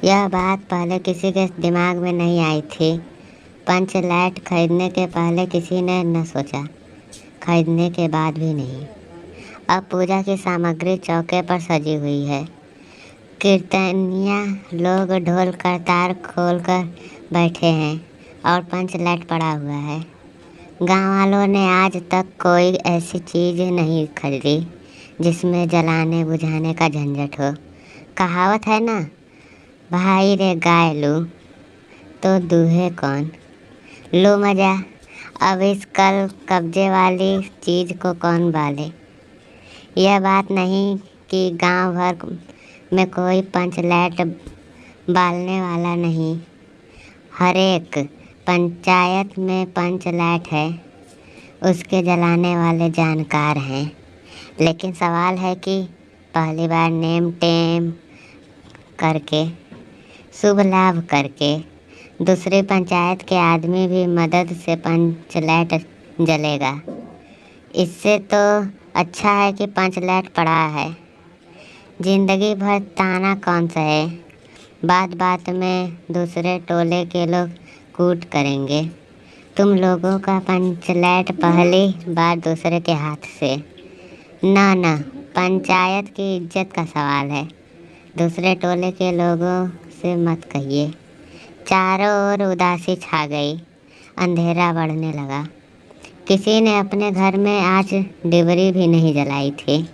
यह बात पहले किसी के दिमाग में नहीं आई थी। पंच लाइट खरीदने के पहले किसी ने न सोचा, खरीदने के बाद भी नहीं। अब पूजा की सामग्री चौके पर सजी हुई है। कीर्तनिया लोग ढोल करतार खोल कर बैठे हैं और पंच लाइट पड़ा हुआ है। गांव वालों ने आज तक कोई ऐसी चीज़ नहीं खरीदी जिसमें जलाने बुझाने का झंझट हो। कहावत है ना, भाई रे गाय लूँ तो दूहे कौन। लो मजा, अब इस कल कब्जे वाली चीज़ को कौन बाले। यह बात नहीं कि गांव भर में कोई पंच लाइट बालने वाला नहीं। हर एक पंचायत में पंच लाइट है, उसके जलाने वाले जानकार हैं। लेकिन सवाल है कि पहली बार नेम टेम करके, शुभ लाभ करके दूसरी पंचायत के आदमी भी मदद से पंच लाइट जलेगा। इससे तो अच्छा है कि पंच लाइट पड़ा है। जिंदगी भर ताना कौन सहे। बात बात में दूसरे टोले के लोग कूट करेंगे। तुम लोगों का पंच लाइट पहली बार दूसरे के हाथ से। ना ना, पंचायत की इज्जत का सवाल है। दूसरे टोले के लोगों से मत कहिए। चारों ओर उदासी छा गई। अंधेरा बढ़ने लगा। किसी ने अपने घर में आज डिबरी भी नहीं जलाई थी।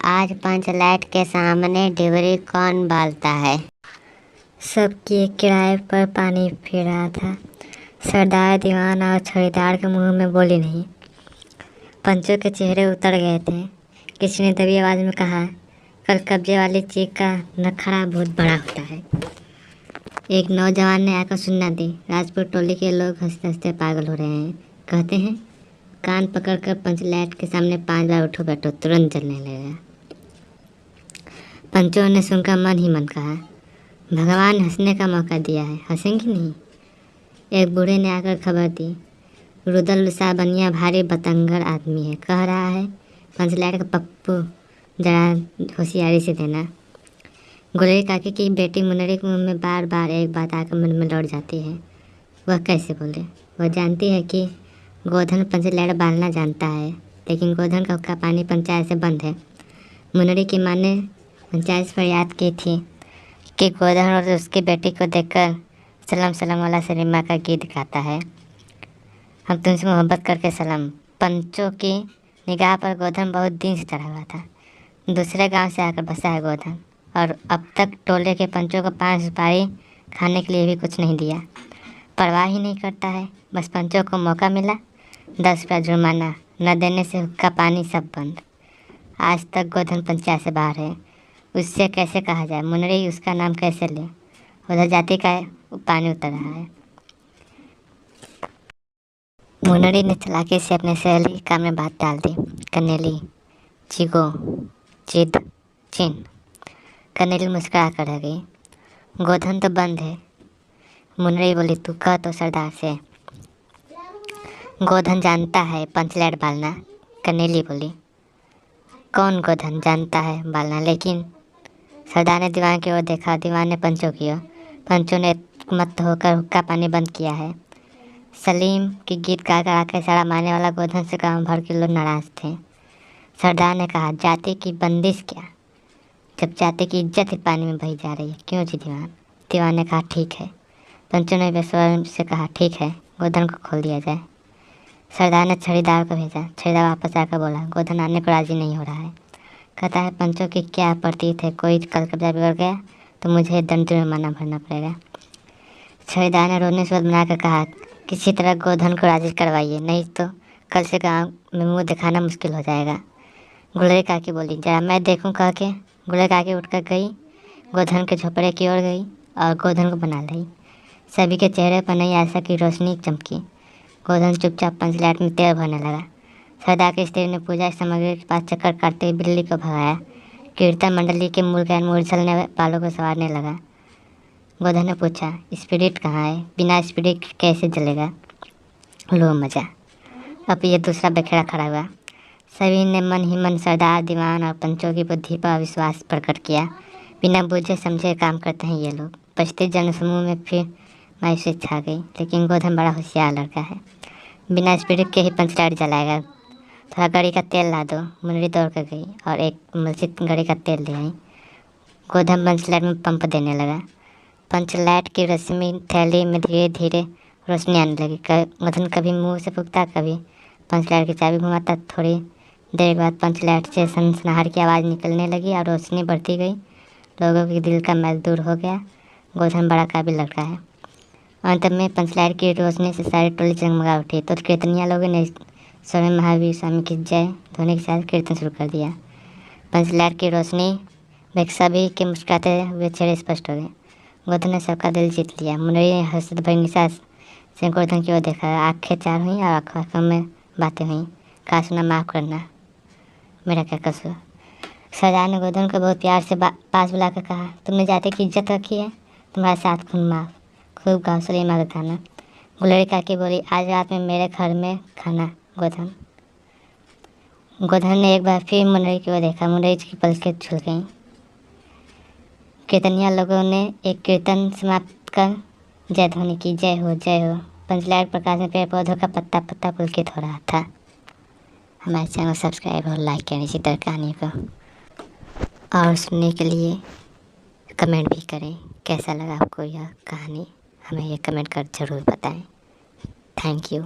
आज पंच लाइट के सामने डिबरी कौन बालता है। सबकी किराए पर पानी फिर रहा था। सरदार दीवान और छड़ीदार के मुंह में बोली नहीं। पंचों के चेहरे उतर गए थे। किसी ने दबी आवाज़ में कहा, कल कब्जे वाली चीज का नखरा बहुत बड़ा होता है। एक नौजवान ने आकर सुनना दी। राजपूत टोली के लोग हंसते हंसते पागल हो रहे हैं। कहते हैं, कान पकड़कर पंच लाइट के सामने 5 बार उठो बैठो, तुरंत जलने लगेगा। पंचों ने सुनकर मन ही मन कहा, भगवान हंसने का मौका दिया है, हंसेंगी नहीं। एक बूढ़े ने आकर खबर दी, रुदल सा बनिया भारी बतंगड़ आदमी है, कह रहा है पंच लाइट का पप्पू जरा होशियारी से देना। गुलेरी काकी की बेटी मुनरी के मुँह में बार बार एक बात आकर मन में लौट जाती है। वह कैसे बोले। वह जानती है कि गोधन पंच लाइट बालना जानता है, लेकिन गोधन का हुक्का पानी पंचायत से बंद है। मुनरी की माँ ने पंचायत पर याद की थी कि गोधन और उसकी बेटी को देखकर सलाम सलाम वाला सलीमा का गीत गाता है। हम तुमसे मोहब्बत करके सलाम। पंचों की निगाह पर गोधन बहुत दिन से चढ़ा हुआ था। दूसरे गांव से आकर बसा है गोधन, और अब तक टोले के पंचों को 5 सुपारी खाने के लिए भी कुछ नहीं दिया। परवाह ही नहीं करता है। बस पंचों को मौका मिला, 10 रुपया जुर्माना, न देने से हुक्का पानी सब बंद। आज तक गोधन पंचायत से बाहर है। उससे कैसे कहा जाए, मुनरी उसका नाम कैसे ले। उधर जाति का पानी उतर रहा है। मुनरी ने चालाकी से अपने सहेली कान में बात डाल दी। कनेली, चिगो, जिद, चिन। कनेली मुस्कुरा कर रह गई। गोधन तो बंद है। मुनरी बोली, तू कह तो सरदार से। गोधन जानता है पंच लाइट बालना। कनेली बोली, कौन गोधन जानता है बालना। लेकिन सरदार ने दीवान की ओर देखा, दीवान ने पंचों की ओर। पंचों ने मत होकर हुक्का पानी बंद किया है। सलीम की गीत गा गा के साड़ा मारने वाला गोधन से गांव भर के लोग नाराज थे। सरदार ने कहा, जाति की बंदिश क्या, जब जाति की इज्जत ही पानी में बही जा रही है। क्यों जी दीवान। दीवान ने कहा, ठीक है। पंचों ने बेस्वर से कहा, ठीक है, गोधन को खोल दिया जाए। सरदार ने छड़ीदार को भेजा। छड़ीदार वापस आकर बोला, गोधन आने को राजी नहीं हो रहा है। कहता है, पंचों की क्या प्रतीत है, कोई कल कब्जा बिगड़ गया तो मुझे दंड जुर्माना भरना पड़ेगा। छड़ीदार ने रोने से बनाकर कहा, किसी तरह गोधन को राजी करवाइए, नहीं तो कल से गाँव में मुँह दिखाना मुश्किल हो जाएगा। गुलेरी काकी बोली, जरा मैं देखूँ कह के गुलेरी काकी उठकर गई, गोधन के झोपड़े की ओर गई और गोधन को बना ली। सभी के चेहरे पर नई आशा की रोशनी चमकी। गोधन चुपचाप पंच लाइट में तेल भरने लगा। सरदार की स्त्री ने पूजा सामग्री के पास चक्कर काटते हुए बिल्ली को भगाया। कीर्तन मंडली के मूर्छलने वालों को संवारने लगा। गोधन ने पूछा, स्पिरिट कहाँ है, बिना स्पिरिट कैसे जलेगा। लो मजा। अब ये दूसरा बखेड़ा खड़ा हुआ। सभी ने मन ही मन सरदार दीवान और पंचों की बुद्धि पर विश्वास प्रकट किया। बिना बूझे समझे काम करते हैं ये लोग। बचते जनसमूह में फिर मायूसी छा गई। लेकिन गोधन बड़ा होशियार लड़का है, बिना स्पीड के ही पंच लाइट जलाएगा। थोड़ा गाड़ी का तेल ला दो। मुनरी दौड़ कर गई और एक मस्जिद गाड़ी का तेल ले आई। गोधन पंच लाइट में पंप देने लगा। पंच लाइट की रश्मि थैली में धीरे धीरे रोशनी आने लगी। गोधन कभी मुंह से फूंकता, कभी पंच लाइट की चाबी घुमाता। थोड़ी देर बाद पंच लाइट से सनसनाहट की आवाज़ निकलने लगी और रोशनी बढ़ती गई। लोगों के दिल का मैल दूर हो गया। गोधन बड़ा काबिल लड़का है। अंत में पंच लाइट की रोशनी से सारी टोली जगमगा उठी। तो कीर्तनिया लोगों ने स्वामी महावीर स्वामी की जय ध्वनि के साथ कीर्तन शुरू कर दिया। पंच लाइट की रोशनी में सभी के मुस्कुराते हुए चेहरे स्पष्ट हो गए। गोधन ने सबका दिल जीत लिया। मुनरी ने हर्षित भरी निगाह से गोधन की ओर देखा। आंखें चार हुई और आंखों में बातें हुई। कहा, सुना, माफ़ करना, मेरा क्या कसूर। सरदार ने गोधन को बहुत प्यार से पास बुलाकर कहा, तुमने जाति की इज्जत रखी है, तुम्हारे साथ खून माफ। खूब गाँव सलीमा का गाना। गुलरी काकी बोली, आज रात में मेरे घर में खाना। गोधन ने एक बार फिर मुनरी की ओर देखा। मुनरी की पलकें झुल गईं। कीर्तनिया लोगों ने एक कीर्तन समाप्त कर जय ध्वनि की। जय हो, जय हो। पंच लाइट प्रकाश में पेड़ पौधों का पत्ता पत्ता पुलकित हो रहा था। हमारे चैनल को सब्सक्राइब और लाइक करें इसी तरह कहानी को, और सुनने के लिए कमेंट भी करें। कैसा लगा आपको यह कहानी, हमें ये कमेंट कर ज़रूर बताएं। Thank you.